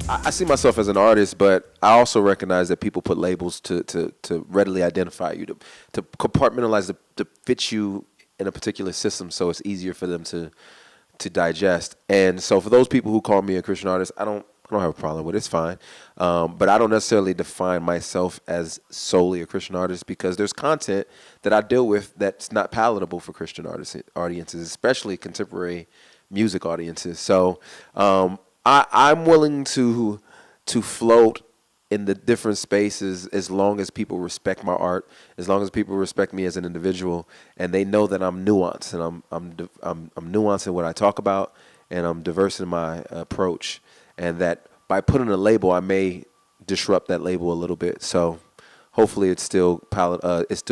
I see myself as an artist, but I also recognize that people put labels to readily identify you, to compartmentalize, to fit you in a particular system, so it's easier for them to digest. And so for those people who call me a Christian artist, I don't have a problem with it. It's fine. But I don't necessarily define myself as solely a Christian artist because there's content that I deal with that's not palatable for Christian audiences, especially contemporary music audiences. So I'm willing to float in the different spaces as long as people respect my art, as long as people respect me as an individual, and they know that I'm nuanced and I'm nuanced in what I talk about, and I'm diverse in my approach, and that by putting a label, I may disrupt that label a little bit. So hopefully, it's still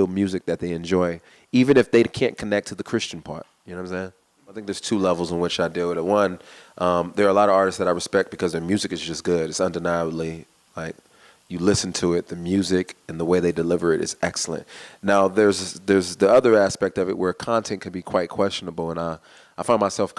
music that they enjoy, even if they can't connect to the Christian part. You know what I'm saying? I think there's two levels in which I deal with it. One, there are a lot of artists that I respect because their music is just good. It's undeniably like you listen to it, the music and the way they deliver it is excellent. Now there's the other aspect of it where content can be quite questionable, and I find myself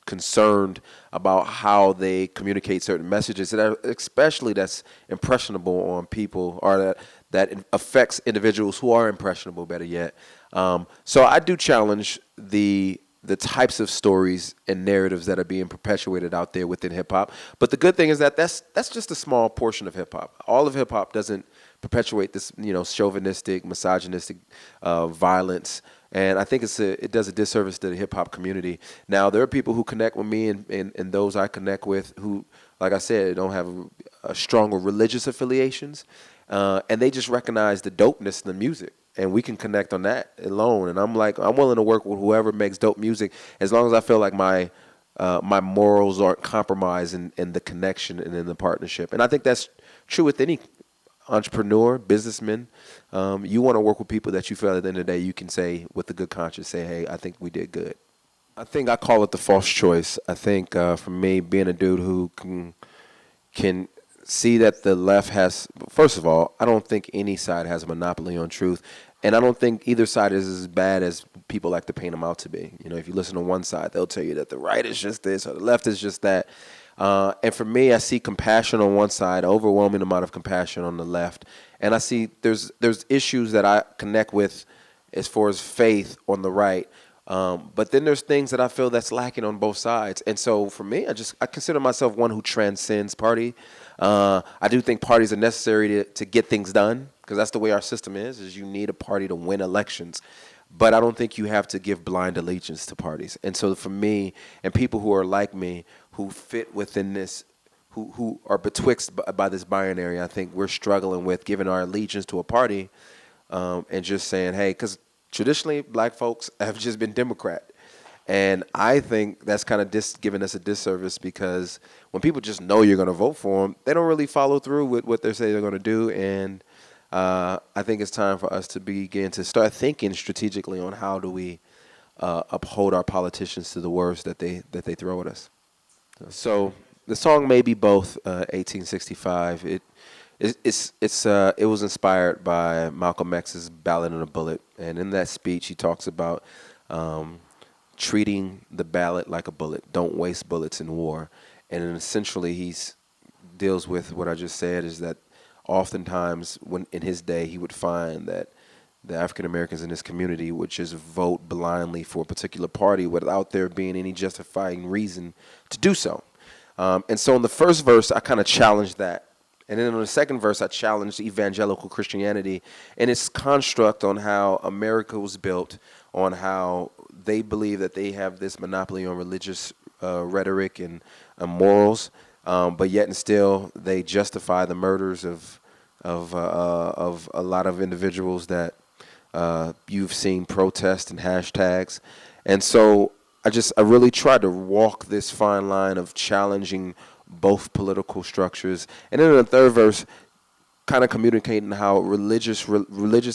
concerned about how they communicate certain messages, that especially that's impressionable on people, or that affects individuals who are impressionable. Better yet, so I do challenge the types of stories and narratives that are being perpetuated out there within hip hop. But the good thing is that that's just a small portion of hip hop. All of hip hop doesn't perpetuate this, chauvinistic, misogynistic violence. And I think it does a disservice to the hip hop community. Now, there are people who connect with me and those I connect with who, like I said, don't have a stronger religious affiliations. And they just recognize the dopeness in the music. And we can connect on that alone. And I'm willing to work with whoever makes dope music as long as I feel like my morals aren't compromised in the connection and in the partnership. And I think that's true with any entrepreneur, businessman. You want to work with people that you feel at the end of the day you can say with a good conscience, say, hey, I think we did good. I think I call it the false choice. I think for me, being a dude who can see that the left has, first of all, I don't think any side has a monopoly on truth. And I don't think either side is as bad as people like to paint them out to be. If you listen to one side, they'll tell you that the right is just this or the left is just that. And for me, I see compassion on one side, an overwhelming amount of compassion on the left. And I see there's issues that I connect with as far as faith on the right. But then there's things that I feel that's lacking on both sides. And so for me, I consider myself one who transcends party. I do think parties are necessary to get things done, because that's the way our system is you need a party to win elections. But I don't think you have to give blind allegiance to parties. And so for me, and people who are like me, who fit within this, who are betwixt by this binary, I think we're struggling with giving our allegiance to a party and just saying, hey, because traditionally black folks have just been Democrat. And I think that's kind of giving us a disservice, because when people just know you're going to vote for them, they don't really follow through with what they say they're going to do. And I think it's time for us to begin to start thinking strategically on how do we uphold our politicians to the worst that they throw at us. So the song may be both 1865. It was inspired by Malcolm X's Ballad in a Bullet, and in that speech he talks about treating the ballot like a bullet. Don't waste bullets in war. And then essentially he's deals with what I just said, is that oftentimes when in his day he would find that the African Americans in his community would just vote blindly for a particular party without there being any justifying reason to do so. And so in the first verse, I kind of challenged that. And then in the second verse, I challenged evangelical Christianity and its construct on how America was built, on how they believe that they have this monopoly on religious rhetoric and morals, but yet and still they justify the murders of a lot of individuals that you've seen protest and hashtags. And so I really tried to walk this fine line of challenging both political structures. And then in the third verse, kind of communicating how religious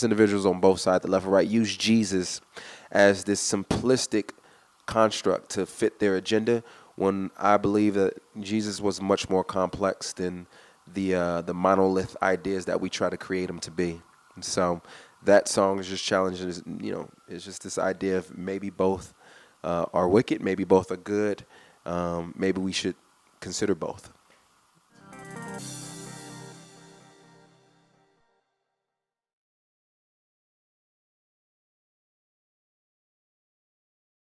individuals on both sides, the left and right, use Jesus as this simplistic construct to fit their agenda, when I believe that Jesus was much more complex than the monolith ideas that we try to create him to be. And so that song is just challenging, it's just this idea of maybe both are wicked, maybe both are good, maybe we should consider both.